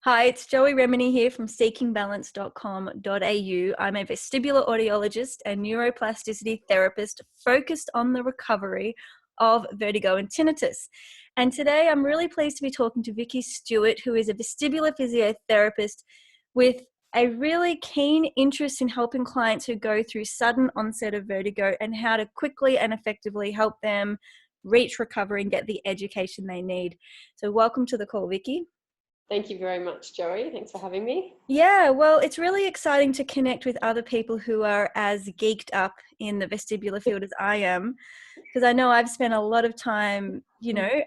Hi, it's Joey Remenyi here from seekingbalance.com.au. I'm a vestibular audiologist and neuroplasticity therapist focused on the recovery of vertigo and tinnitus. And today I'm really pleased to be talking to Vicky Stewart, who is a vestibular physiotherapist with a really keen interest in helping clients who go through sudden onset of vertigo and how to quickly and effectively help them reach recovery and get the education they need. So welcome to the call, Vicky. Thank you very much, Joey. Thanks for having me. Yeah, well, it's really exciting to connect with other people who are as geeked up in the vestibular field as I am, because I know I've spent a lot of time,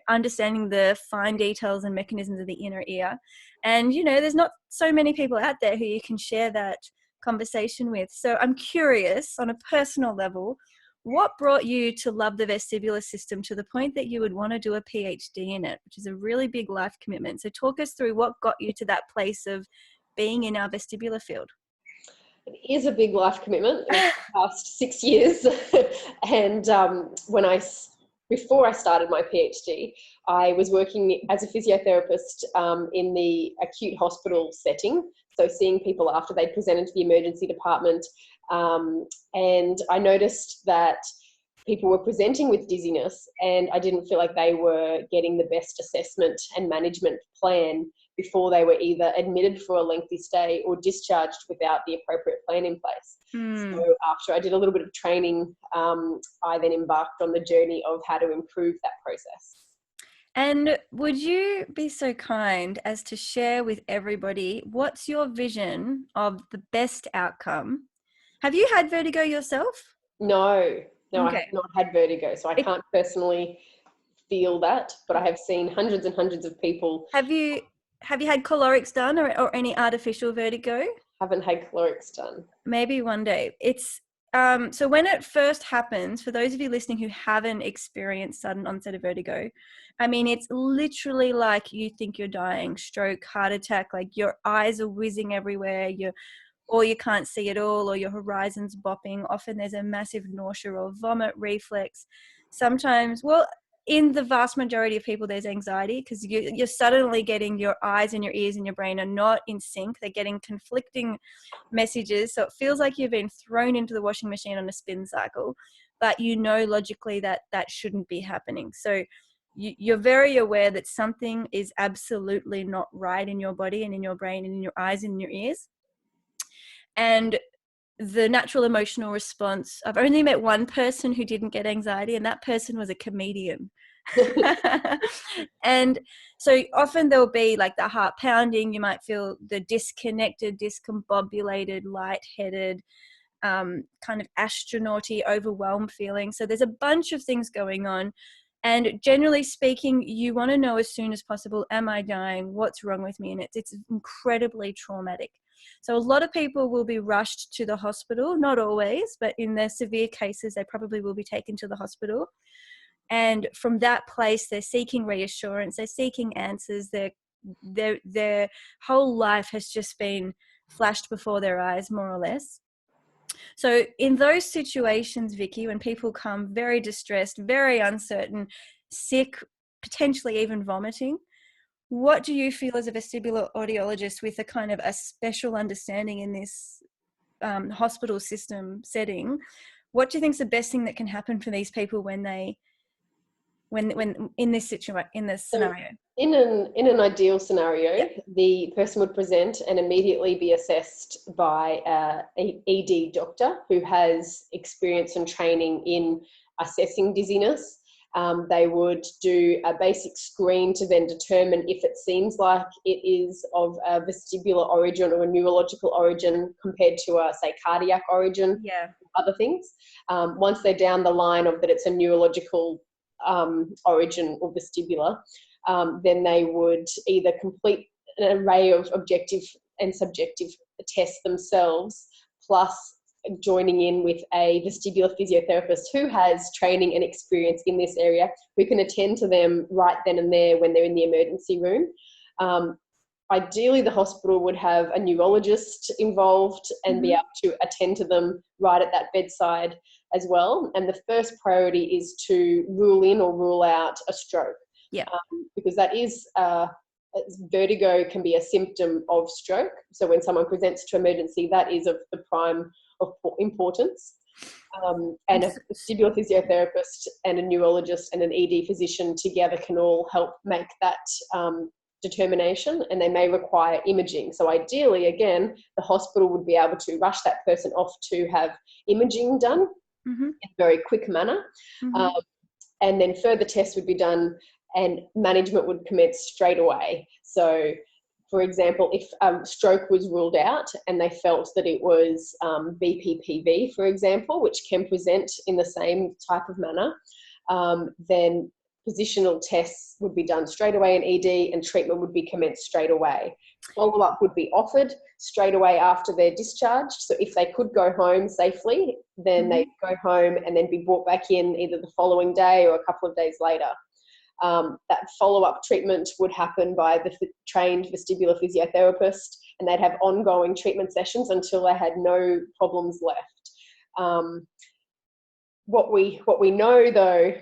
understanding the fine details and mechanisms of the inner ear. And, there's not so many people out there who you can share that conversation with. So I'm curious on a personal level, what brought you to love the vestibular system to the point that you would want to do a PhD in it, which is a really big life commitment? So talk us through what got you to that place of being in our vestibular field. It is a big life commitment. It was the past 6 years. And before I started my PhD, I was working as a physiotherapist in the acute hospital setting. So seeing people after they'd presented to the emergency department. And I noticed that people were presenting with dizziness, and I didn't feel like they were getting the best assessment and management plan before they were either admitted for a lengthy stay or discharged without the appropriate plan in place. So after I did a little bit of training, I then embarked on the journey of how to improve that process. And would you be so kind as to share with everybody what's your vision of the best outcome? Have you had vertigo yourself? No, I have Okay. not had vertigo, so I can't personally feel that, but I have seen hundreds and hundreds of people. Have you had calorics done or any artificial vertigo? Haven't had calorics done. Maybe one day. It's so when it first happens, for those of you listening who haven't experienced sudden onset of vertigo, I mean, it's literally like you think you're dying, stroke, heart attack, like your eyes are whizzing everywhere, or you can't see at all, or your horizon's bopping. Often there's a massive nausea or vomit reflex. Sometimes, well, in the vast majority of people, there's anxiety because you're suddenly getting your eyes and your ears and your brain are not in sync. They're getting conflicting messages. So it feels like you've been thrown into the washing machine on a spin cycle, but logically that shouldn't be happening. So you're very aware that something is absolutely not right in your body and in your brain and in your eyes and in your ears. And the natural emotional response, I've only met one person who didn't get anxiety, and that person was a comedian. And so often there'll be like the heart pounding, you might feel the disconnected, discombobulated, lightheaded, kind of astronauty, overwhelmed feeling. So there's a bunch of things going on. And generally speaking, you want to know as soon as possible, am I dying? What's wrong with me? And it's incredibly traumatic. So a lot of people will be rushed to the hospital, not always, but in the severe cases, they probably will be taken to the hospital. And from that place, they're seeking reassurance, they're seeking answers, their whole life has just been flashed before their eyes, more or less. So in those situations, Vicky, when people come very distressed, very uncertain, sick, potentially even vomiting, what do you feel as a vestibular audiologist with a kind of a special understanding in this hospital system setting? What do you think is the best thing that can happen for these people when in this scenario? In an ideal scenario, Yep. the person would present and immediately be assessed by an ED doctor who has experience and training in assessing dizziness. They would do a basic screen to then determine if it seems like it is of a vestibular origin or a neurological origin compared to a, say, cardiac origin, Yeah. other things. Once they're down the line of that it's a neurological origin or vestibular, then they would either complete an array of objective and subjective tests themselves, plus joining in with a vestibular physiotherapist who has training and experience in this area, who can attend to them right then and there when they're in the emergency room. Ideally, the hospital would have a neurologist involved and be able to attend to them right at that bedside as well. And the first priority is to rule in or rule out a stroke. Yeah. Because that is vertigo can be a symptom of stroke. So when someone presents to emergency, that is of the prime of importance. And a vestibular physiotherapist and a neurologist and an ED physician together can all help make that determination, and they may require imaging. So ideally, again, the hospital would be able to rush that person off to have imaging done in a very quick manner. And then further tests would be done and management would commence straight away. So, for example, if stroke was ruled out and they felt that it was BPPV, for example, which can present in the same type of manner, then positional tests would be done straight away in ED and treatment would be commenced straight away. Follow-up would be offered straight away after they're discharged. So if they could go home safely, then they'd go home and then be brought back in either the following day or a couple of days later. That follow-up treatment would happen by the trained vestibular physiotherapist, and they'd have ongoing treatment sessions until they had no problems left. What we know, though,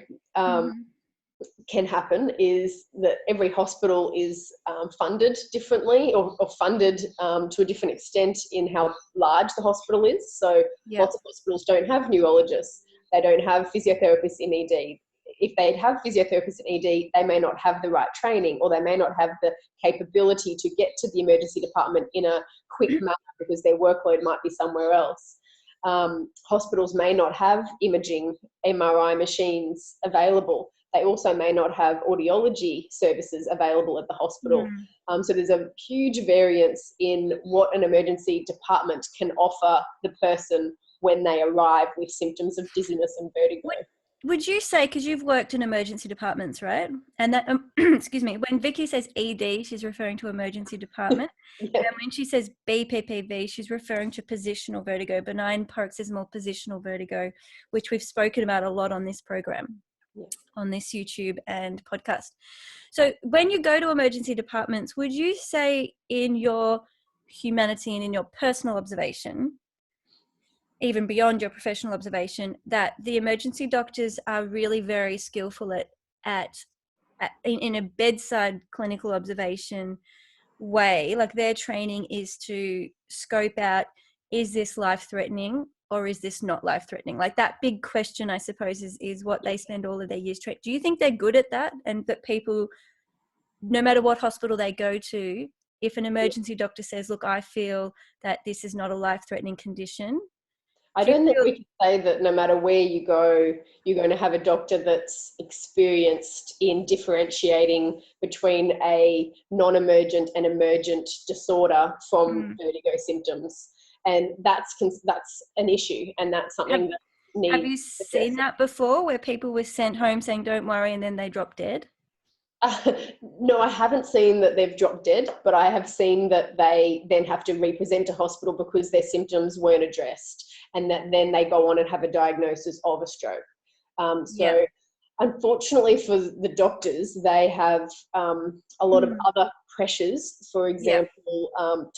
can happen is that every hospital is funded differently or funded to a different extent in how large the hospital is. So lots of hospitals don't have neurologists. They don't have physiotherapists in ED. If they'd have physiotherapists in ED, they may not have the right training or they may not have the capability to get to the emergency department in a quick manner because their workload might be somewhere else. Hospitals may not have imaging MRI machines available. They also may not have audiology services available at the hospital. So there's a huge variance in what an emergency department can offer the person when they arrive with symptoms of dizziness and vertigo. Would you say, because you've worked in emergency departments, right? And that, excuse me, when Vicky says ED, she's referring to emergency department. And when she says BPPV, she's referring to positional vertigo, benign paroxysmal positional vertigo, which we've spoken about a lot on this program, on this YouTube and podcast. So when you go to emergency departments, would you say in your humanity and in your personal observation, even beyond your professional observation, that the emergency doctors are really very skillful in a bedside clinical observation way? Like their training is to scope out, is this life-threatening or is this not life-threatening? Like that big question, I suppose, is what they spend all of their years training. Do you think they're good at that, and that people, no matter what hospital they go to, if an emergency doctor says, look, I feel that this is not a life-threatening condition, I don't think we can say that no matter where you go, you're going to have a doctor that's experienced in differentiating between a non-emergent and emergent disorder from vertigo symptoms. And that's an issue, and that's something that needs. Have you seen that before, where people were sent home saying, don't worry, and then they drop dead? No, I haven't seen that they've dropped dead, but I have seen that they then have to represent to hospital because their symptoms weren't addressed, and that then they go on and have a diagnosis of a stroke. Unfortunately for the doctors, they have a lot of other pressures, for example,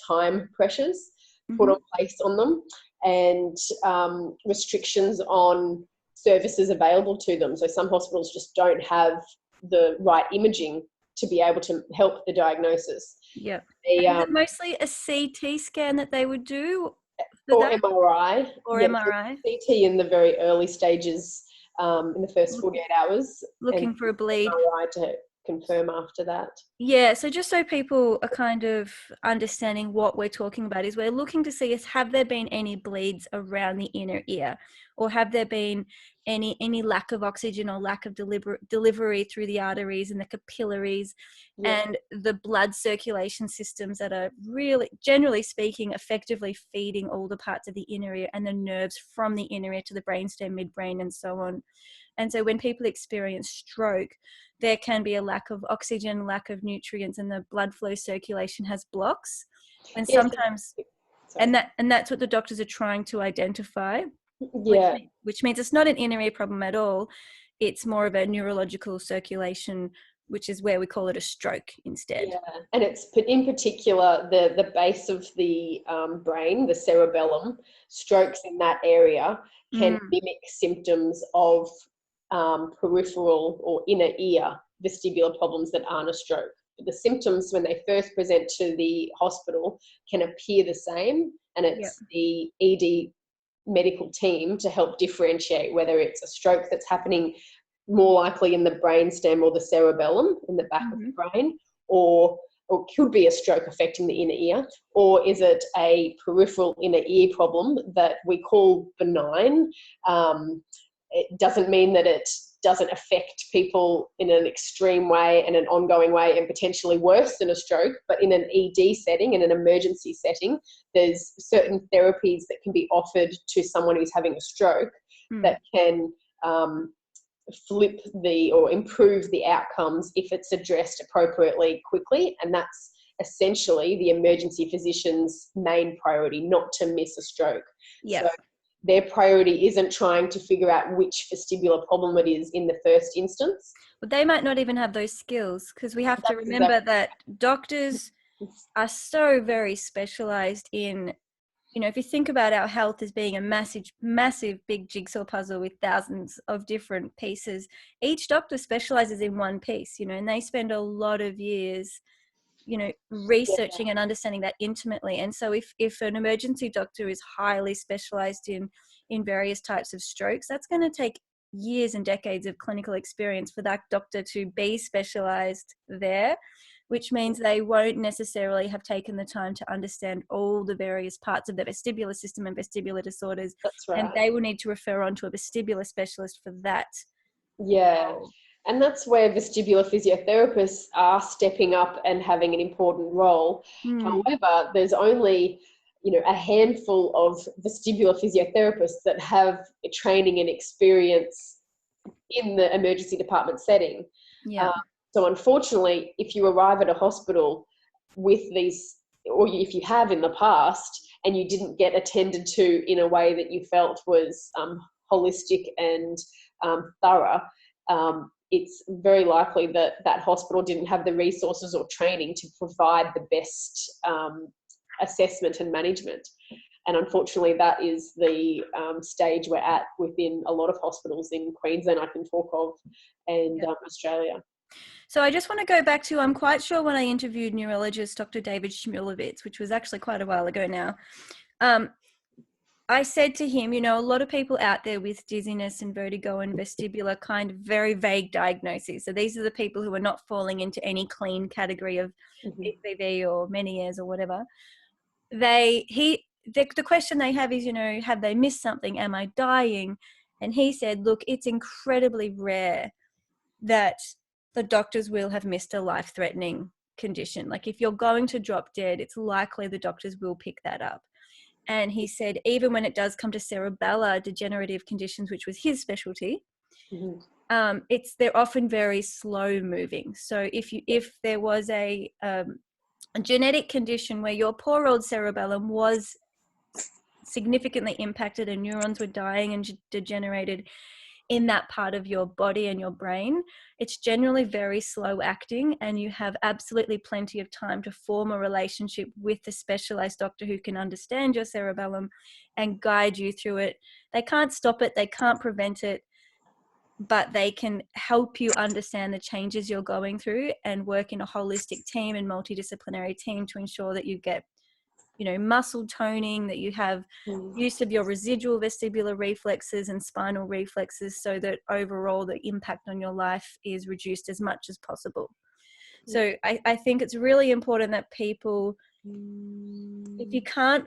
time pressures put on place on them, and restrictions on services available to them. So some hospitals just don't have the right imaging to be able to help the diagnosis. Is it mostly a CT scan that they would do? Or MRI. Or MRI. CT in the very early stages, in the first 48 hours. Looking for a bleed. MRI to confirm after that. Yeah, so just so people are kind of understanding what we're talking about, is we're looking to see have there been any bleeds around the inner ear, or have there been any lack of oxygen or lack of delivery through the arteries and the capillaries and the blood circulation systems that are really, generally speaking, effectively feeding all the parts of the inner ear and the nerves from the inner ear to the brainstem, midbrain, and so on. And so when people experience stroke, there can be a lack of oxygen, lack of nutrients, and the blood flow circulation has blocks. And sometimes, and that's what the doctors are trying to identify. Which means it's not an inner ear problem at all. It's more of a neurological circulation, which is where we call it a stroke instead. And it's in particular the base of the brain, the cerebellum. Strokes in that area can mimic symptoms of peripheral or inner ear vestibular problems that aren't a stroke. the symptoms when they first present to the hospital can appear the same, and it's the ED medical team to help differentiate whether it's a stroke that's happening more likely in the brainstem or the cerebellum in the back of the brain, or could be a stroke affecting the inner ear, or is it a peripheral inner ear problem that we call benign. It doesn't mean that it doesn't affect people in an extreme way and an ongoing way and potentially worse than a stroke, but in an ED setting, in an emergency setting, there's certain therapies that can be offered to someone who's having a stroke that can flip or improve the outcomes if it's addressed appropriately quickly. And that's essentially the emergency physician's main priority, not to miss a stroke. So their priority isn't trying to figure out which vestibular problem it is in the first instance. But they might not even have those skills, because we have to remember that doctors are so very specialized in, if you think about our health as being a massive big jigsaw puzzle with thousands of different pieces, each doctor specializes in one piece, and they spend a lot of years, researching and understanding that intimately. And so if an emergency doctor is highly specialized in various types of strokes, that's going to take years and decades of clinical experience for that doctor to be specialized there, which means they won't necessarily have taken the time to understand all the various parts of the vestibular system and vestibular disorders. That's right. And they will need to refer on to a vestibular specialist for that. Yeah. And that's where vestibular physiotherapists are stepping up and having an important role. However, there's only, a handful of vestibular physiotherapists that have training and experience in the emergency department setting. So unfortunately, if you arrive at a hospital with these, or if you have in the past, and you didn't get attended to in a way that you felt was holistic and thorough, it's very likely that that hospital didn't have the resources or training to provide the best assessment and management. And unfortunately, that is the stage we're at within a lot of hospitals in Queensland, I can talk of, and Australia. So I just want to go back to, I'm quite sure when I interviewed neurologist Dr. David Shmulevitz, which was actually quite a while ago now, I said to him, a lot of people out there with dizziness and vertigo and vestibular kind of very vague diagnoses. So these are the people who are not falling into any clean category of PCV or Meniere's or whatever. The question they have is, have they missed something? Am I dying? And he said, look, it's incredibly rare that the doctors will have missed a life-threatening condition. Like if you're going to drop dead, it's likely the doctors will pick that up. And he said, even when it does come to cerebellar degenerative conditions, which was his specialty, they're often very slow moving. So if there was a genetic condition where your poor old cerebellum was significantly impacted and neurons were dying and degenerated in that part of your body and your brain, it's generally very slow acting, and you have absolutely plenty of time to form a relationship with the specialized doctor who can understand your cerebellum and guide you through it. They can't stop it, they can't prevent it, but they can help you understand the changes you're going through and work in a holistic team and multidisciplinary team to ensure that you get muscle toning, that you have use of your residual vestibular reflexes and spinal reflexes, so that overall the impact on your life is reduced as much as possible. So I think it's really important that people, if you can't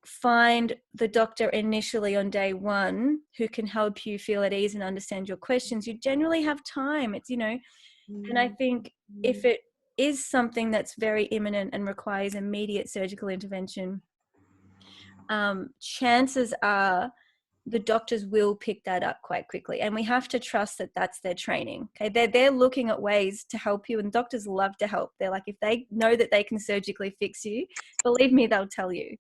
find the doctor initially on day one who can help you feel at ease and understand your questions, you generally have time. It's, and I think if it is something that's very imminent and requires immediate surgical intervention, chances are the doctors will pick that up quite quickly. And we have to trust that that's their training. Okay, they're looking at ways to help you, and doctors love to help. They're like, if they know that they can surgically fix you, believe me, they'll tell you.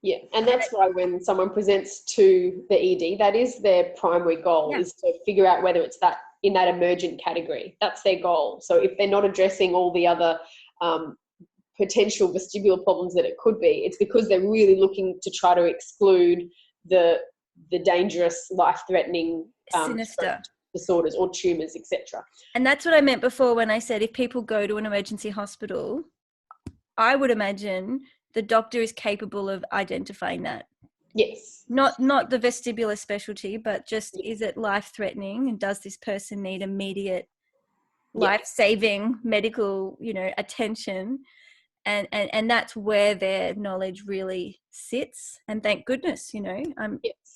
Yeah, and that's why when someone presents to the ED, that is their primary goal, is to figure out whether it's that in that emergent category. That's their goal. So if they're not addressing all the other potential vestibular problems that it could be, it's because they're really looking to try to exclude the dangerous, life-threatening sinister. disorders or tumours, etc. And that's what I meant before when I said if people go to an emergency hospital, I would imagine the doctor is capable of identifying that. Yes. Not the vestibular specialty, but just is it life-threatening, and does this person need immediate life-saving medical, attention? And that's where their knowledge really sits. And thank goodness,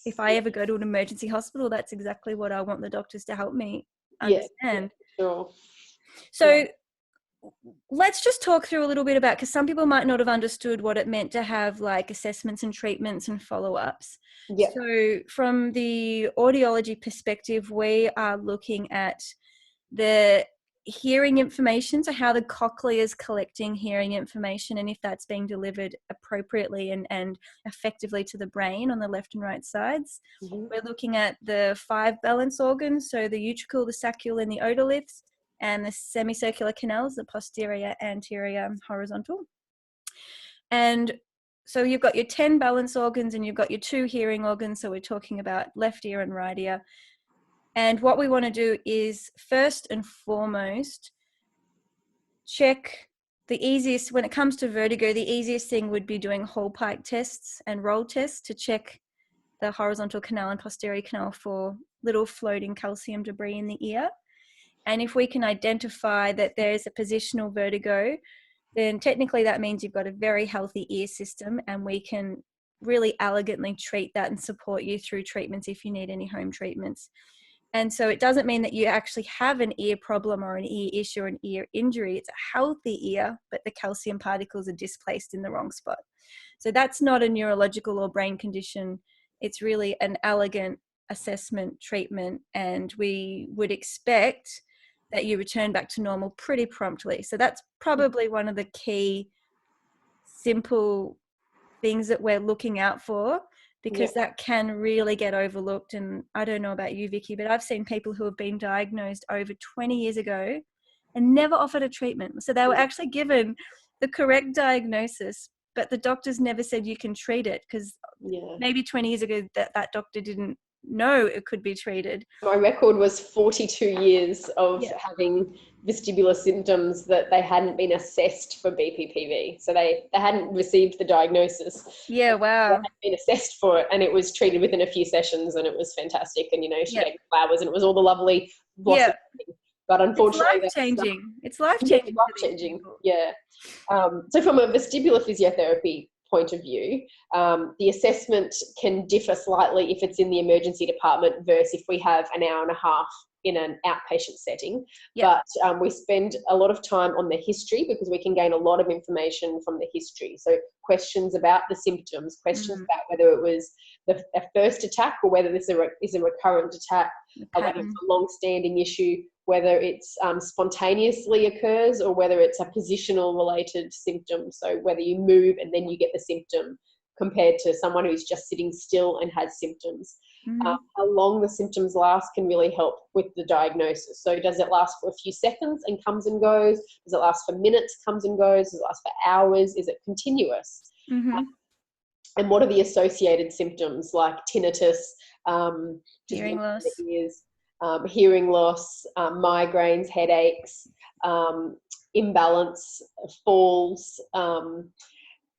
if I ever go to an emergency hospital, that's exactly what I want the doctors to help me understand. Sure. So let's just talk through a little bit about, because some people might not have understood what it meant to have like assessments and treatments and follow-ups. So from the audiology perspective, we are looking at the hearing information, so how the cochlea is collecting hearing information and if that's being delivered appropriately and effectively to the brain on the left and right sides. We're looking at the 5 balance organs, so the utricle, the saccule and the otoliths, and the semicircular canals, the posterior, anterior, horizontal. And so you've got your 10 balance organs and you've got your 2 hearing organs, so we're talking about left ear and right ear. And what we want to do is, first and foremost, check the easiest, when it comes to vertigo, the easiest thing would be doing whole pike tests and roll tests to check the horizontal canal and posterior canal for little floating calcium debris in the ear. And if we can identify that there's a positional vertigo, then technically that means you've got a very healthy ear system, and we can really elegantly treat that and support you through treatments if you need any home treatments. And so it doesn't mean that you actually have an ear problem or an ear issue or an ear injury. It's a healthy ear, but the calcium particles are displaced in the wrong spot. So that's not a neurological or brain condition. It's really an elegant assessment treatment, and we would expect that you return back to normal pretty promptly. So that's probably one of the key simple things that we're looking out for, because that can really get overlooked. And I don't know about you, Vicky, but I've seen people who have been diagnosed over 20 years ago and never offered a treatment. So they were actually given the correct diagnosis, but the doctors never said you can treat it, because maybe 20 years ago that doctor didn't know it could be treated. My record was 42 years of having vestibular symptoms that they hadn't been assessed for BPPV. So they hadn't received the diagnosis. Yeah, wow. They hadn't been assessed for it, and it was treated within a few sessions, and it was fantastic. And, she gave me flowers, and it was all the lovely blossom. But unfortunately, it's life-changing. Life-changing. Yeah. So from a vestibular physiotherapy point of view, the assessment can differ slightly if it's in the emergency department versus if we have an hour and a half in an outpatient setting. But we spend a lot of time on the history, because we can gain a lot of information from the history. So questions about the symptoms, questions about whether it was a first attack or whether this is a recurrent attack, whether it's a long-standing issue, whether it's spontaneously occurs or whether it's a positional related symptom. So whether you move and then you get the symptom, compared to someone who's just sitting still and has symptoms. How long the symptoms last can really help with the diagnosis. So does it last for a few seconds and comes and goes? Does it last for minutes, comes and goes? Does it last for hours? Is it continuous? And what are the associated symptoms like tinnitus, hearing loss, hearing loss, migraines, headaches, imbalance, falls.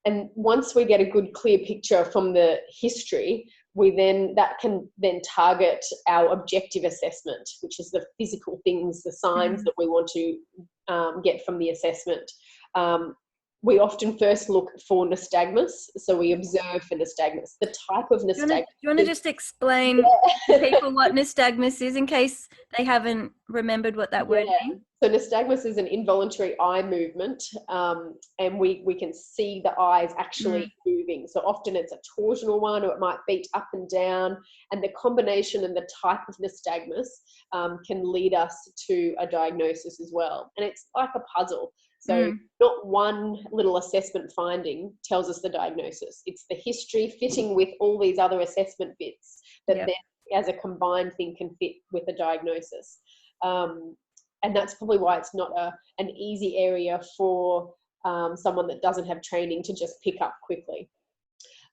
And once we get a good clear picture from the history, that can then target our objective assessment, which is the physical things, the signs that we want to get from the assessment. We often first look for nystagmus, so we observe for nystagmus. The type of nystagmus. Do you want to just explain to people what nystagmus is, in case they haven't remembered what that word means? So nystagmus is an involuntary eye movement, and we can see the eyes actually moving. So often it's a torsional one, or it might beat up and down, and the combination and the type of nystagmus can lead us to a diagnosis as well. And it's like a puzzle. So not one little assessment finding tells us the diagnosis. It's the history fitting with all these other assessment bits that then as a combined thing can fit with a diagnosis. And that's probably why it's not an easy area for someone that doesn't have training to just pick up quickly.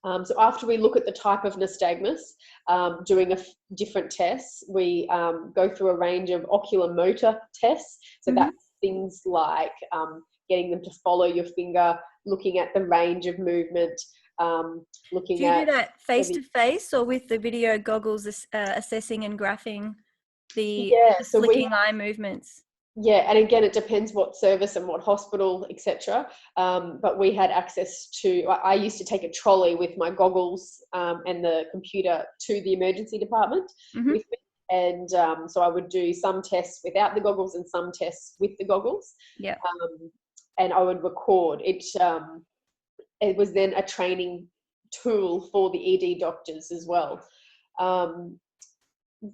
So after we look at the type of nystagmus, doing different tests, we go through a range of oculomotor tests. So Mm-hmm. that's things like getting them to follow your finger, looking at the range of movement, looking Do you at... do that face to face or with the video goggles, assessing and graphing the So flicking eye movements? Yeah, and again, it depends what service and what hospital, etc. But we had access to... I used to take a trolley with my goggles and the computer to the emergency department Mm-hmm. with me, and so I would do some tests without the goggles and some tests with the goggles. Yeah. And I would record it. It was then a training tool for the ED doctors as well.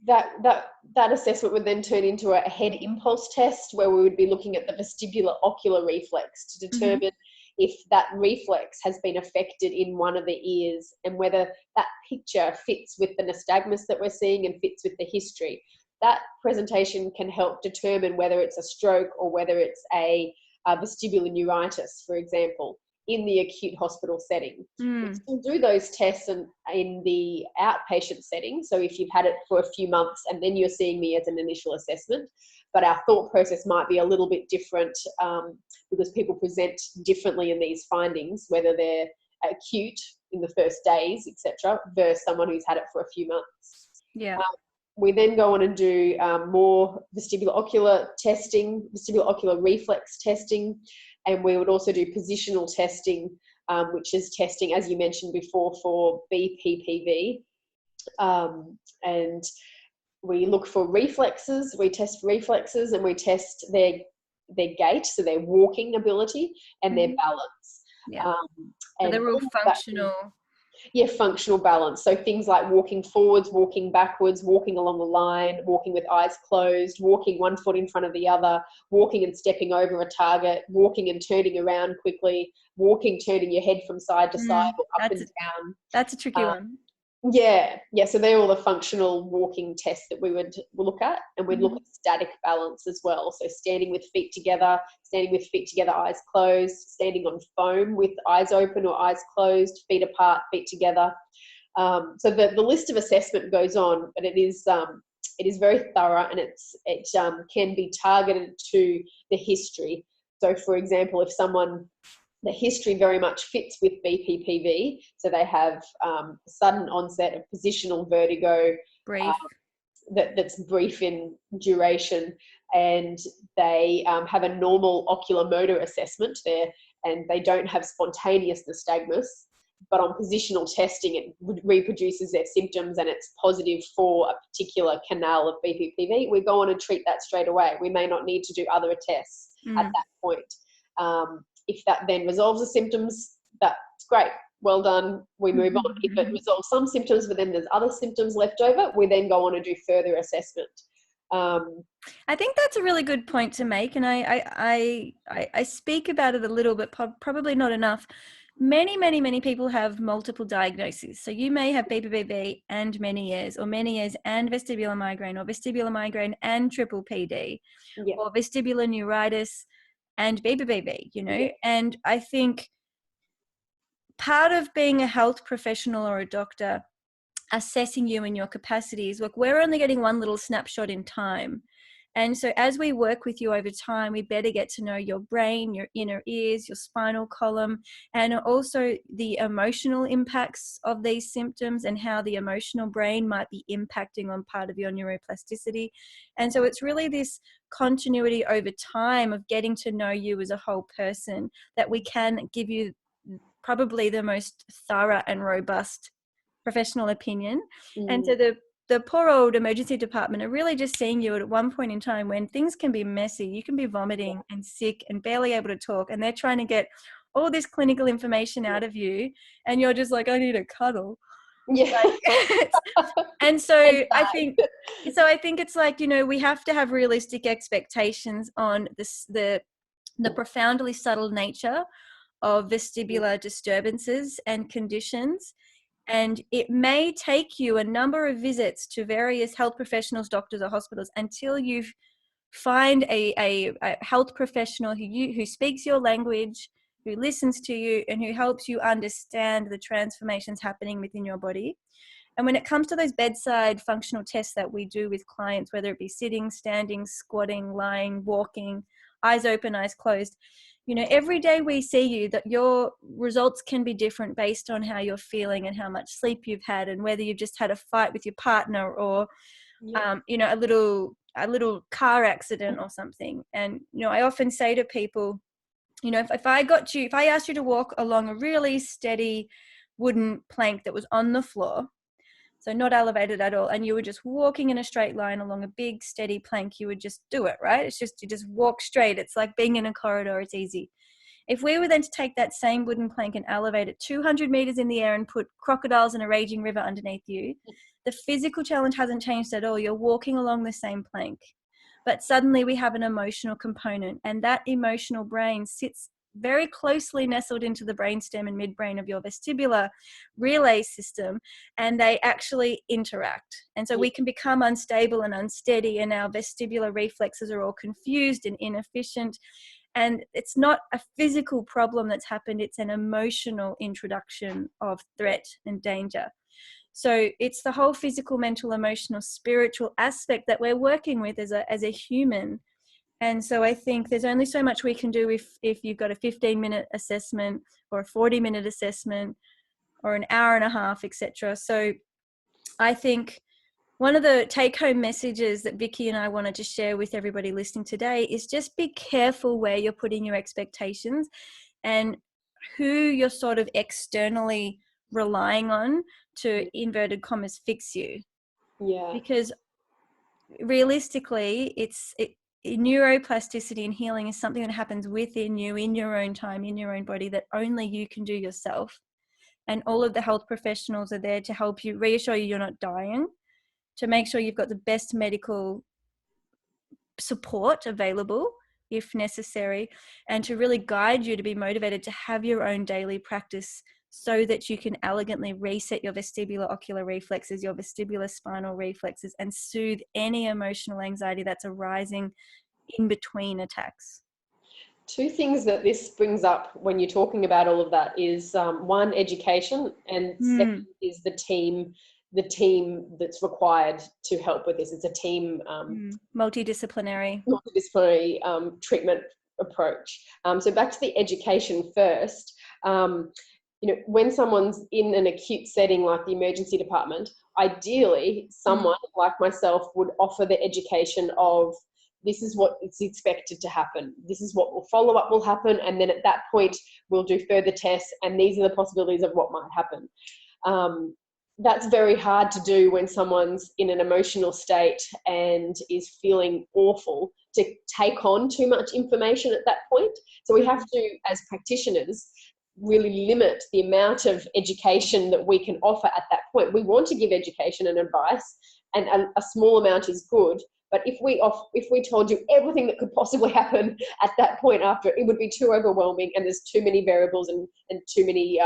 That assessment would then turn into a head impulse test, where we would be looking at the vestibular ocular reflex to determine if that reflex has been affected in one of the ears, and whether that picture fits with the nystagmus that we're seeing and fits with the history. That presentation can help determine whether it's a stroke or whether it's a vestibular neuritis, for example, in the acute hospital setting. We still do those tests in the outpatient setting. So if you've had it for a few months and then you're seeing me as an initial assessment, but our thought process might be a little bit different because people present differently in these findings, whether they're acute in the first days, etc., versus someone who's had it for a few months. Yeah. We then go on and do more vestibular ocular testing, vestibular ocular reflex testing, and we would also do positional testing, which is testing, as you mentioned before, for BPPV. And we look for reflexes, we test reflexes, and we test their gait, so their walking ability and their balance. Yeah. So And they're all functional. Functional balance. So things like walking forwards, walking backwards, walking along the line, walking with eyes closed, walking one foot in front of the other, walking and stepping over a target, walking and turning around quickly, walking, turning your head from side to side or up and down. That's a tricky one. Yeah. So they're all the functional walking tests that we would look at, and we'd look at static balance as well. So standing with feet together, eyes closed, standing on foam with eyes open or eyes closed, feet apart, feet together. So the list of assessment goes on, but it is very thorough, and it can be targeted to the history. So, for example, if the history very much fits with BPPV, so they have sudden onset of positional vertigo, Brief. that's brief in duration, and they have a normal oculomotor assessment there, and they don't have spontaneous nystagmus, but on positional testing it reproduces their symptoms and it's positive for a particular canal of BPPV, we go on and treat that straight away. We may not need to do other tests at that point. If that then resolves the symptoms, that's great. Well done. We move on. If it resolves some symptoms, but then there's other symptoms left over, we then go on and do further assessment. I think that's a really good point to make, and I speak about it a little bit, probably not enough. Many people have multiple diagnoses. So you may have BPPV and Meniere's, or Meniere's and vestibular migraine, or vestibular migraine and triple PD, or vestibular neuritis and BPPV, and I think part of being a health professional or a doctor assessing you and your capacities, look, we're only getting one little snapshot in time. And so as we work with you over time, we better get to know your brain, your inner ears, your spinal column, and also the emotional impacts of these symptoms and how the emotional brain might be impacting on part of your neuroplasticity. And so it's really this continuity over time of getting to know you as a whole person that we can give you probably the most thorough and robust professional opinion. And so the poor old emergency department are really just seeing you at one point in time when things can be messy. You can be vomiting and sick and barely able to talk, and they're trying to get all this clinical information out of you, and you're just like, I need a cuddle. And so I think it's like, we have to have realistic expectations on the profoundly subtle nature of vestibular disturbances and conditions. And it may take you a number of visits to various health professionals, doctors, or hospitals until you find a health professional who speaks your language, who listens to you, and who helps you understand the transformations happening within your body. And when it comes to those bedside functional tests that we do with clients, whether it be sitting, standing, squatting, lying, walking, eyes open, eyes closed, you know, every day we see you, that your results can be different based on how you're feeling and how much sleep you've had, and whether you've just had a fight with your partner, or you know, a little car accident or something. And you know, I often say to people, you know, if I asked you to walk along a really steady wooden plank that was on the floor, so not elevated at all, and you were just walking in a straight line along a big steady plank, you would just do it, right? It's just, you just walk straight. It's like being in a corridor. It's easy. If we were then to take that same wooden plank and elevate it 200 meters in the air and put crocodiles and a raging river underneath you, the physical challenge hasn't changed at all. You're walking along the same plank. But suddenly we have an emotional component, and that emotional brain sits very closely nestled into the brainstem and midbrain of your vestibular relay system, and they actually interact. And so we can become unstable and unsteady, and our vestibular reflexes are all confused and inefficient. And it's not a physical problem that's happened, it's an emotional introduction of threat and danger. So it's the whole physical, mental, emotional, spiritual aspect that we're working with as a human. And so I think there's only so much we can do if you've got a 15-minute assessment or a 40-minute assessment or an hour and a half, etc. So I think one of the take-home messages that Vicky and I wanted to share with everybody listening today is just be careful where you're putting your expectations and who you're sort of externally relying on to, inverted commas, fix you. Yeah. Because realistically, neuroplasticity and healing is something that happens within you, in your own time, in your own body, that only you can do yourself. And all of the health professionals are there to help you, reassure you you're not dying, to make sure you've got the best medical support available if necessary, and to really guide you to be motivated to have your own daily practice so that you can elegantly reset your vestibular ocular reflexes, your vestibular spinal reflexes, and soothe any emotional anxiety that's arising in between attacks. Two things that this brings up when you're talking about all of that is one, education, and second is the team that's required to help with this. It's a team multidisciplinary treatment approach. So back to the education first. You know, when someone's in an acute setting like the emergency department, ideally someone like myself would offer the education of, this is what is expected to happen, this is what will follow up will happen, and then at that point we'll do further tests, and these are the possibilities of what might happen. That's very hard to do when someone's in an emotional state and is feeling awful, to take on too much information at that point. So we have to, as practitioners, really limit the amount of education that we can offer at that point. We want to give education and advice, and a small amount is good. But if we told you everything that could possibly happen at that point after, it would be too overwhelming, and there's too many variables and too many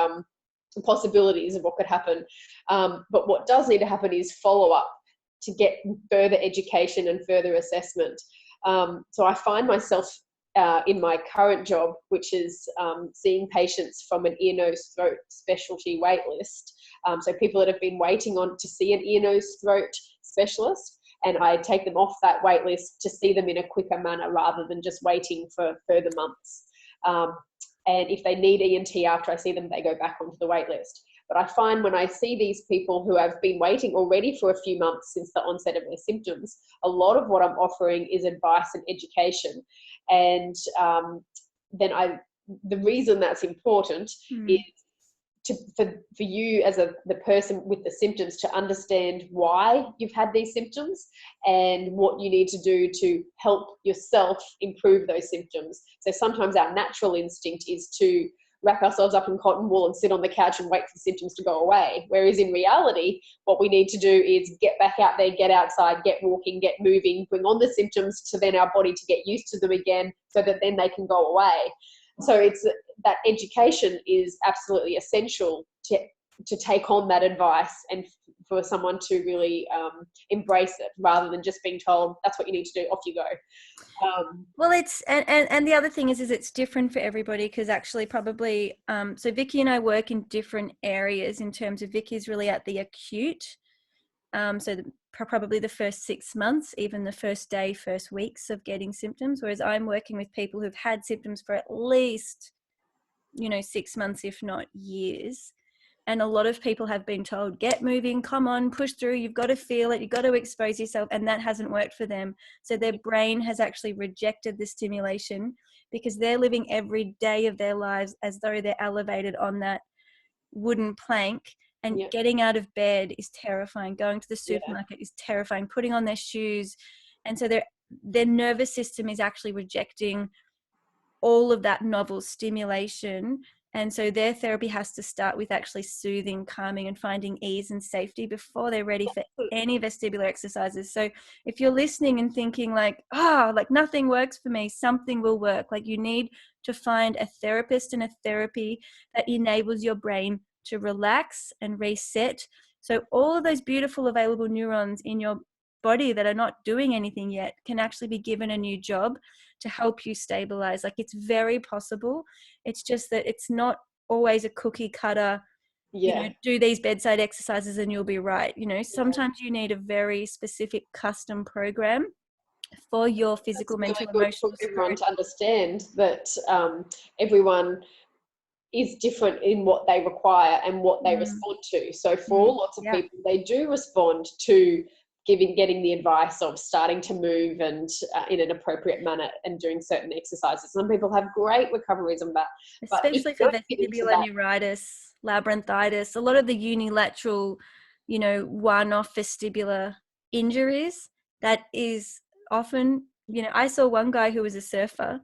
possibilities of what could happen. But what does need to happen is follow up to get further education and further assessment. So I find myself in my current job, which is seeing patients from an ear, nose, throat specialty wait list. So people that have been waiting on to see an ear, nose, throat specialist, and I take them off that wait list to see them in a quicker manner rather than just waiting for further months. And if they need ENT after I see them, they go back onto the wait list. But I find when I see these people who have been waiting already for a few months since the onset of their symptoms, a lot of what I'm offering is advice and education. And then the reason that's important is for you as the person with the symptoms to understand why you've had these symptoms and what you need to do to help yourself improve those symptoms. So sometimes our natural instinct is to wrap ourselves up in cotton wool and sit on the couch and wait for the symptoms to go away. Whereas in reality, what we need to do is get back out there, get outside, get walking, get moving, bring on the symptoms to then our body to get used to them again so that then they can go away. So it's that education is absolutely essential to take on that advice and for someone to really embrace it, rather than just being told that's what you need to do, off you go. Well, it's and the other thing is it's different for everybody, because actually probably so Vicky and I work in different areas. In terms of, Vicky's really at the acute, probably the first 6 months, even the first day, first weeks of getting symptoms, whereas I'm working with people who've had symptoms for at least 6 months, if not years. And a lot of people have been told, get moving, come on, push through, you've got to feel it, you've got to expose yourself, and that hasn't worked for them. So their brain has actually rejected the stimulation, because they're living every day of their lives as though they're elevated on that wooden plank, and getting out of bed is terrifying, going to the supermarket is terrifying, putting on their shoes. And so their nervous system is actually rejecting all of that novel stimulation. And so their therapy has to start with actually soothing, calming, and finding ease and safety before they're ready for any vestibular exercises. So if you're listening and thinking like nothing works for me, something will work. Like, you need to find a therapist and a therapy that enables your brain to relax and reset. So all of those beautiful available neurons in your body that are not doing anything yet can actually be given a new job to help you stabilize. Like, it's very possible. It's just that it's not always a cookie cutter, do these bedside exercises and you'll be right. Sometimes you need a very specific custom program for your physical, That's mental, really emotional, good for everyone to understand that everyone is different in what they require and what they respond to. So for lots of people, they do respond to getting the advice of starting to move and in an appropriate manner and doing certain exercises. Some people have great recoveries on that. Especially for vestibular neuritis, labyrinthitis, a lot of the unilateral, one-off vestibular injuries, that is often, I saw one guy who was a surfer,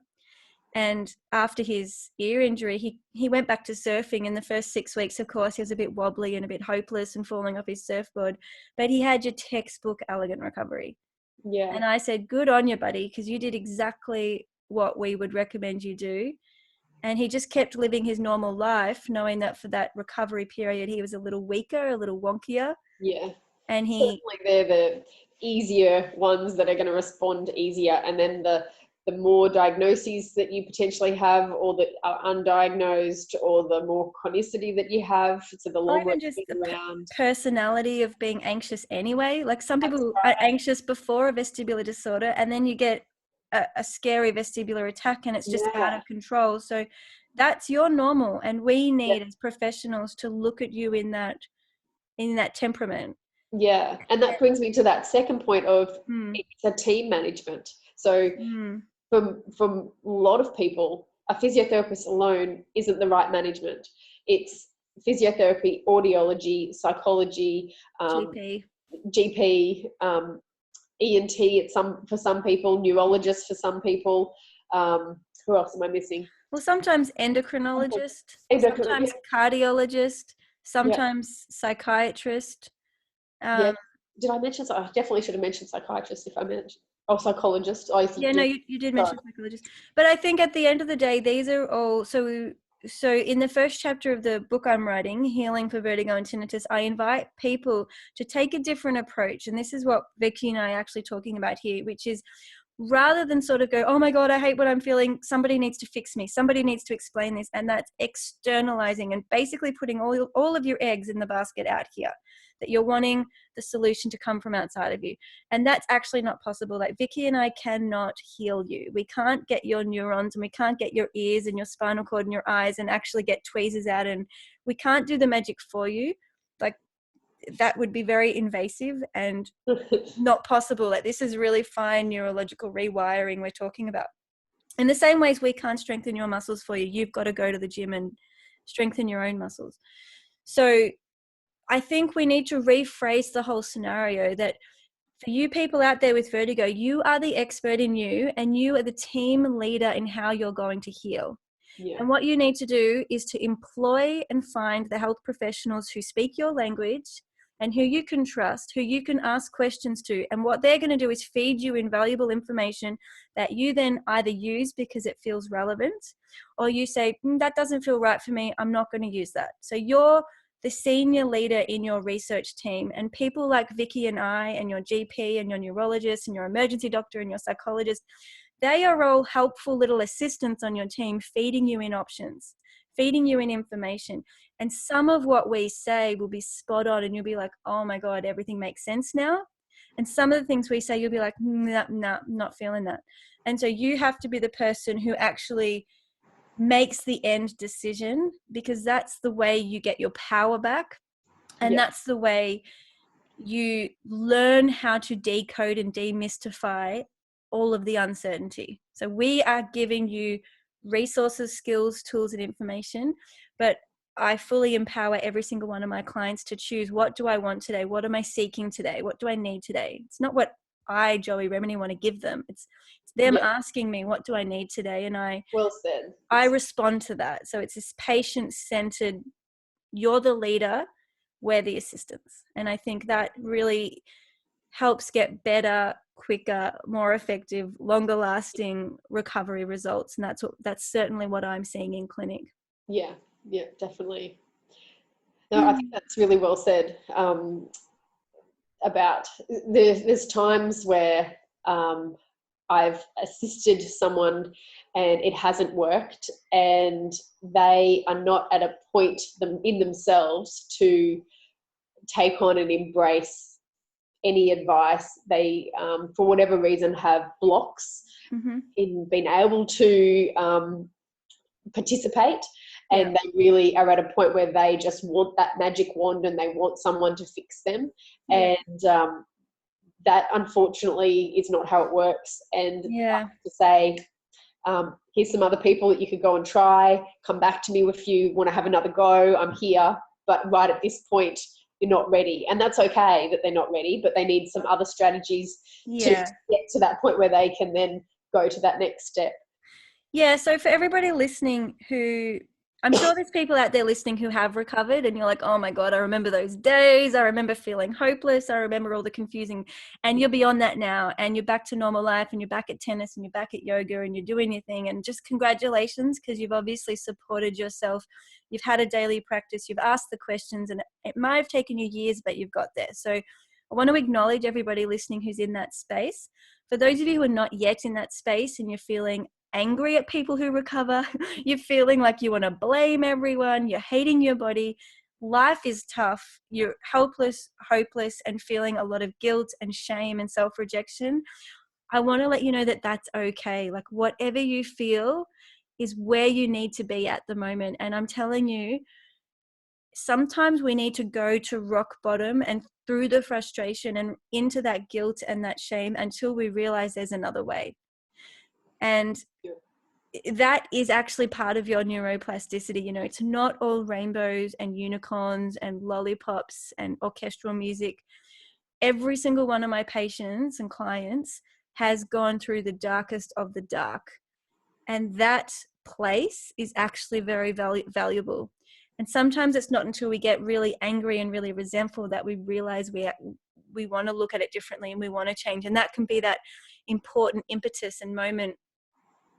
and after his ear injury, he went back to surfing. In the first 6 weeks, of course, he was a bit wobbly and a bit hopeless and falling off his surfboard, but he had your textbook elegant recovery. Yeah. And I said, good on you, buddy, because you did exactly what we would recommend you do. And he just kept living his normal life, knowing that for that recovery period, he was a little weaker, a little wonkier. Yeah. And certainly they're the easier ones that are going to respond easier. And then the more diagnoses that you potentially have, or that are undiagnosed, or the more chronicity that you have, so the longer or even just the personality of being anxious anyway. Like, some people are anxious before a vestibular disorder, and then you get a scary vestibular attack and it's just out of control. So that's your normal, and we need as professionals to look at you in that temperament. Yeah. And that brings me to that second point of it's a team management. So from a lot of people, a physiotherapist alone isn't the right management. It's physiotherapy, audiology, psychology, GP, ENT for some people, neurologist for some people. Who else am I missing? Well, sometimes endocrinologist, sometimes cardiologist, sometimes psychiatrist. Did I mention? I definitely should have mentioned psychiatrist if I mentioned. Oh, psychologist. You did mention psychologist. But I think at the end of the day, these are all so in the first chapter of the book I'm writing, Healing for Vertigo and Tinnitus, I invite people to take a different approach. And this is what Vicky and I are actually talking about here, which is, rather than sort of go, oh my God, I hate what I'm feeling, somebody needs to fix me, somebody needs to explain this, and that's externalizing and basically putting all of your eggs in the basket out here, that you're wanting the solution to come from outside of you. And that's actually not possible. Like, Vicky and I cannot heal you. We can't get your neurons, and we can't get your ears and your spinal cord and your eyes and actually get tweezers out, and we can't do the magic for you. Like, that would be very invasive and not possible. Like, this is really fine neurological rewiring we're talking about. In the same ways we can't strengthen your muscles for you, you've got to go to the gym and strengthen your own muscles. So I think we need to rephrase the whole scenario, that for you people out there with vertigo, you are the expert in you, and you are the team leader in how you're going to heal. And what you need to do is to employ and find the health professionals who speak your language and who you can trust, who you can ask questions to. And what they're going to do is feed you invaluable information that you then either use because it feels relevant, or you say, that doesn't feel right for me, I'm not going to use that. So you're the senior leader in your research team, and people like Vicky and I, and your GP and your neurologist and your emergency doctor and your psychologist, they are all helpful little assistants on your team, feeding you in options, feeding you in information. And some of what we say will be spot on, and you'll be like, oh my God, everything makes sense now. And some of the things we say, you'll be like, nah, not feeling that. And so you have to be the person who actually makes the end decision, because that's the way you get your power back. And that's the way you learn how to decode and demystify all of the uncertainty. So we are giving you resources, skills, tools, and information, but I fully empower every single one of my clients to choose, what do I want today? What am I seeking today? What do I need today? It's not what I, Joey Remenyi, want to give them. It's them asking me, what do I need today? And well said. I respond to that. So it's this patient-centered, you're the leader, we're the assistants. And I think that really helps get better, quicker, more effective, longer lasting recovery results. And that's certainly what I'm seeing in clinic. Yeah, definitely. No, I think that's really well said. About there's times where I've assisted someone and it hasn't worked, and they are not at a point in themselves to take on and embrace any advice. They, for whatever reason, have blocks in being able to participate. And they really are at a point where they just want that magic wand and they want someone to fix them. And that, unfortunately, is not how it works. And I have to say, here's some other people that you could go and try. Come back to me if you want to have another go. I'm here. But right at this point, you're not ready. And that's okay that they're not ready, but they need some other strategies to get to that point where they can then go to that next step. Yeah, so for everybody listening who, I'm sure there's people out there listening who have recovered and you're like, oh my God, I remember those days. I remember feeling hopeless. I remember all the confusing, and you're beyond that now, and you're back to normal life, and you're back at tennis, and you're back at yoga, and you're doing your thing. And just congratulations, because you've obviously supported yourself. You've had a daily practice. You've asked the questions, and it might have taken you years, but you've got there. So I want to acknowledge everybody listening who's in that space. For those of you who are not yet in that space and you're feeling angry at people who recover, you're feeling like you want to blame everyone, you're hating your body, life is tough, you're helpless, hopeless, and feeling a lot of guilt and shame and self-rejection, I want to let you know that that's okay. Like, whatever you feel is where you need to be at the moment. And I'm telling you, sometimes we need to go to rock bottom and through the frustration and into that guilt and that shame until we realize there's another way. And that is actually part of your neuroplasticity. You know, it's not all rainbows and unicorns and lollipops and orchestral music. Every single one of my patients and clients has gone through the darkest of the dark. And that place is actually very valuable. And sometimes it's not until we get really angry and really resentful that we realize we want to look at it differently and we want to change. And that can be that important impetus and moment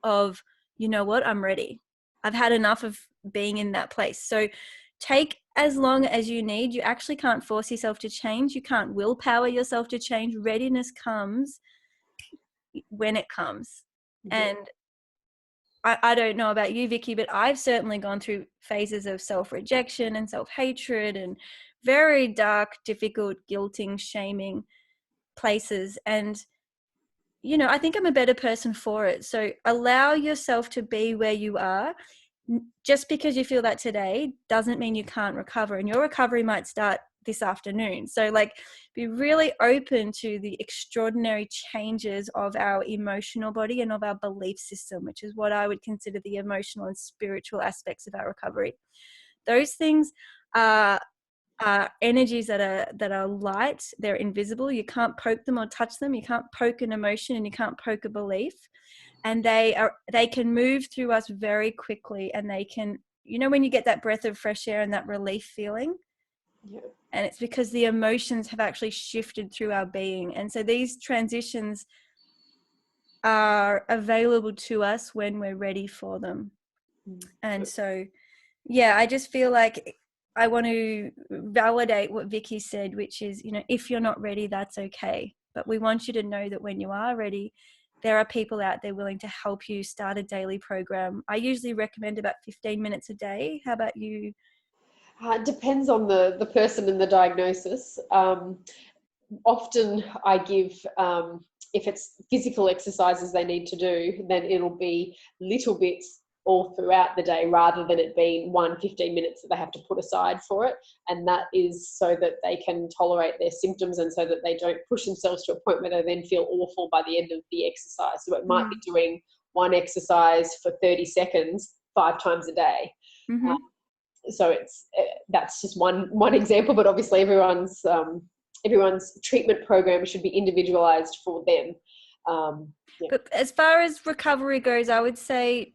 of, you know what, I'm ready. I've had enough of being in that place. So take as long as you need. You actually can't force yourself to change. You can't willpower yourself to change. Readiness comes when it comes. And I don't know about you, Vicky, but I've certainly gone through phases of self-rejection and self-hatred and very dark, difficult, guilting, shaming places. And you know, I think I'm a better person for it. So allow yourself to be where you are. Just because you feel that today doesn't mean you can't recover, and your recovery might start this afternoon. So like, be really open to the extraordinary changes of our emotional body and of our belief system, which is what I would consider the emotional and spiritual aspects of our recovery. Those things are energies that are light. They're invisible. You can't poke them or touch them. You can't poke an emotion and you can't poke a belief. And they can move through us very quickly, and they can, you know, when you get that breath of fresh air and that relief feeling, and it's because the emotions have actually shifted through our being. And so these transitions are available to us when we're ready for them. And so, yeah, I just feel like I want to validate what Vicky said, which is, if you're not ready, that's okay. But we want you to know that when you are ready, there are people out there willing to help you start a daily program. I usually recommend about 15 minutes a day. How about you? It depends on the person and the diagnosis. Often I give, if it's physical exercises they need to do, then it'll be little bits all throughout the day rather than it being 15 minutes that they have to put aside for it. And that is so that they can tolerate their symptoms and so that they don't push themselves to a point where they then feel awful by the end of the exercise. So it might be doing one exercise for 30 seconds 5 times a day. Mm-hmm. So that's just one example, but obviously everyone's treatment program should be individualized for them. But as far as recovery goes, I would say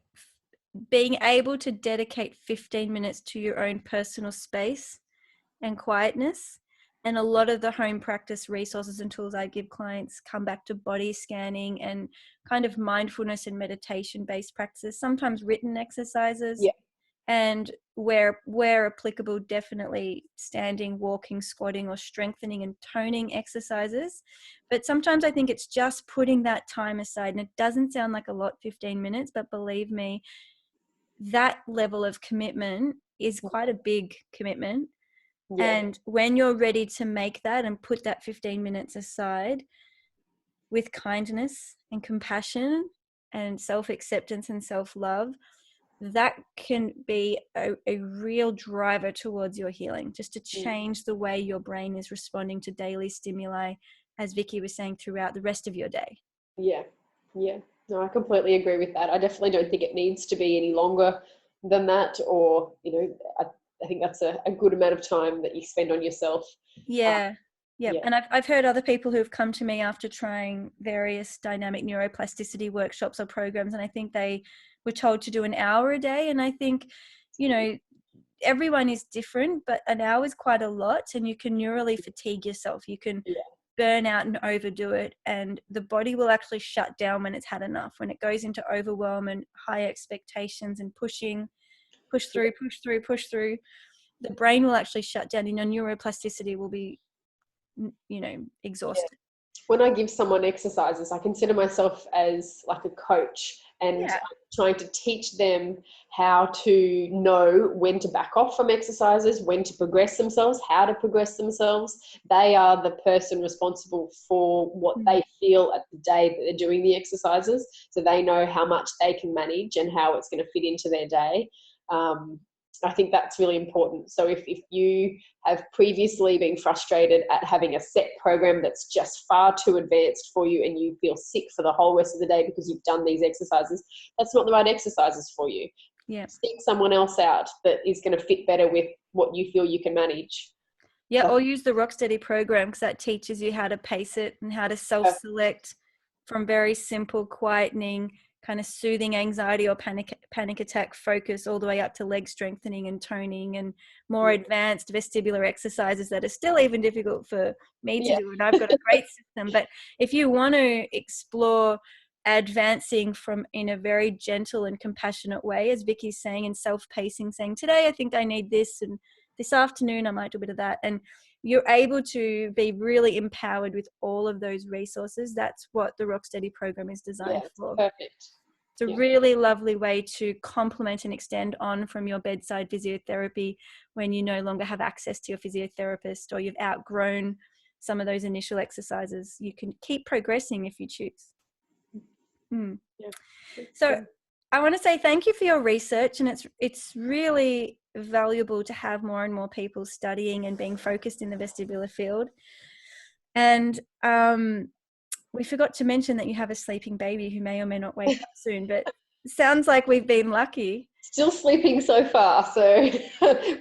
being able to dedicate 15 minutes to your own personal space and quietness. And a lot of the home practice resources and tools I give clients come back to body scanning and kind of mindfulness and meditation based practices, sometimes written exercises. Yeah. And where applicable, definitely standing, walking, squatting, or strengthening and toning exercises. But sometimes I think it's just putting that time aside, and it doesn't sound like a lot, 15 minutes, but believe me, that level of commitment is quite a big commitment. Yeah. And when you're ready to make that and put that 15 minutes aside with kindness and compassion and self-acceptance and self-love, that can be a real driver towards your healing, just to change the way your brain is responding to daily stimuli, as Vicky was saying, throughout the rest of your day. Yeah. No, I completely agree with that. I definitely don't think it needs to be any longer than that, or, I think that's a good amount of time that you spend on yourself. Yeah. And I've heard other people who have come to me after trying various dynamic neuroplasticity workshops or programs, and I think they were told to do an hour a day. And I think, everyone is different, but an hour is quite a lot, and you can neurally fatigue yourself. You can burn out and overdo it, and the body will actually shut down when it's had enough. When it goes into overwhelm and high expectations and push through, the brain will actually shut down, and your neuroplasticity will be exhausted. When I give someone exercises, I consider myself as like a coach, and I'm trying to teach them how to know when to back off from exercises, when to progress themselves, how to progress themselves. They are the person responsible for what they feel at the day that they're doing the exercises, so they know how much they can manage and how it's going to fit into their day. I think that's really important. So if you have previously been frustrated at having a set program that's just far too advanced for you, and you feel sick for the whole rest of the day because you've done these exercises, that's not the right exercises for you. Seek someone else out that is going to fit better with what you feel you can manage. Or use the Rocksteady program, because that teaches you how to pace it and how to self-select from very simple quietening, kind of soothing anxiety or panic attack focus, all the way up to leg strengthening and toning and more advanced vestibular exercises that are still even difficult for me to do, and I've got a great system. But if you want to explore advancing from in a very gentle and compassionate way, as Vicky's saying, and self-pacing, saying, today I think I need this, and this afternoon I might do a bit of that, and you're able to be really empowered with all of those resources, that's what the Rocksteady program is designed for. Perfect. It's a really lovely way to complement and extend on from your bedside physiotherapy when you no longer have access to your physiotherapist, or you've outgrown some of those initial exercises. You can keep progressing if you choose. So I want to say thank you for your research, and it's really valuable to have more and more people studying and being focused in the vestibular field. And we forgot to mention that you have a sleeping baby who may or may not wake up soon, but it sounds like we've been lucky. Still sleeping so far, so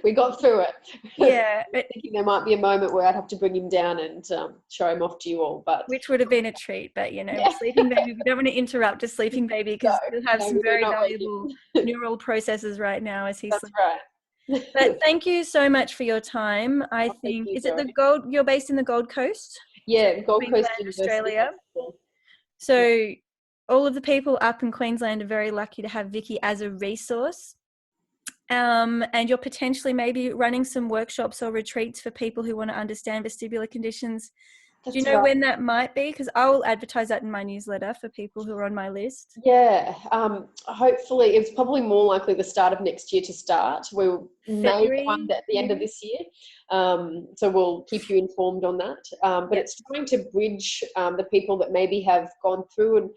we got through it. Thinking there might be a moment where I'd have to bring him down and show him off to you all, but which would have been a treat. But a sleeping baby, we don't want to interrupt a sleeping baby, because he'll have some very valuable neural processes right now as he sleeps. Right. But thank you so much for your time. I think you're based in the Gold Coast? Gold Coast, Australia. So all of the people up in Queensland are very lucky to have Vicky as a resource. and you're potentially maybe running some workshops or retreats for people who want to understand vestibular conditions. That's Do you know right. when that might be? Because I will advertise that in my newsletter for people who are on my list. Yeah, hopefully it's probably more likely the start of next year to start. We may get one February, at the end of this year, so we'll keep you informed on that. But Yep. it's trying to bridge the people that maybe have gone through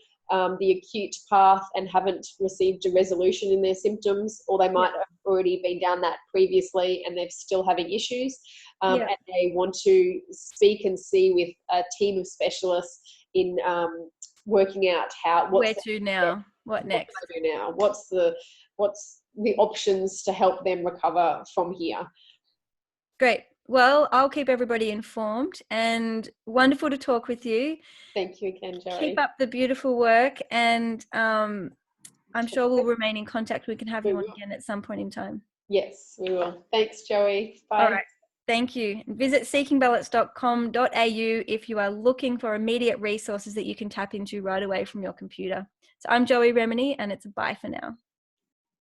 the acute path and haven't received a resolution in their symptoms, or they might have already been down that previously and they're still having issues, and they want to speak and see with a team of specialists in working out Where to now? What next? What do I do now? What's the options to help them recover from here? Great. Well, I'll keep everybody informed, and wonderful to talk with you. Thank you again, Joey. Keep up the beautiful work, and I'm sure we'll remain in contact. We can have you on again at some point in time. Yes, we will. Thanks, Joey. Bye. All right. Thank you. Visit seekingbalance.com.au if you are looking for immediate resources that you can tap into right away from your computer. So I'm Joey Remenyi, and it's a bye for now.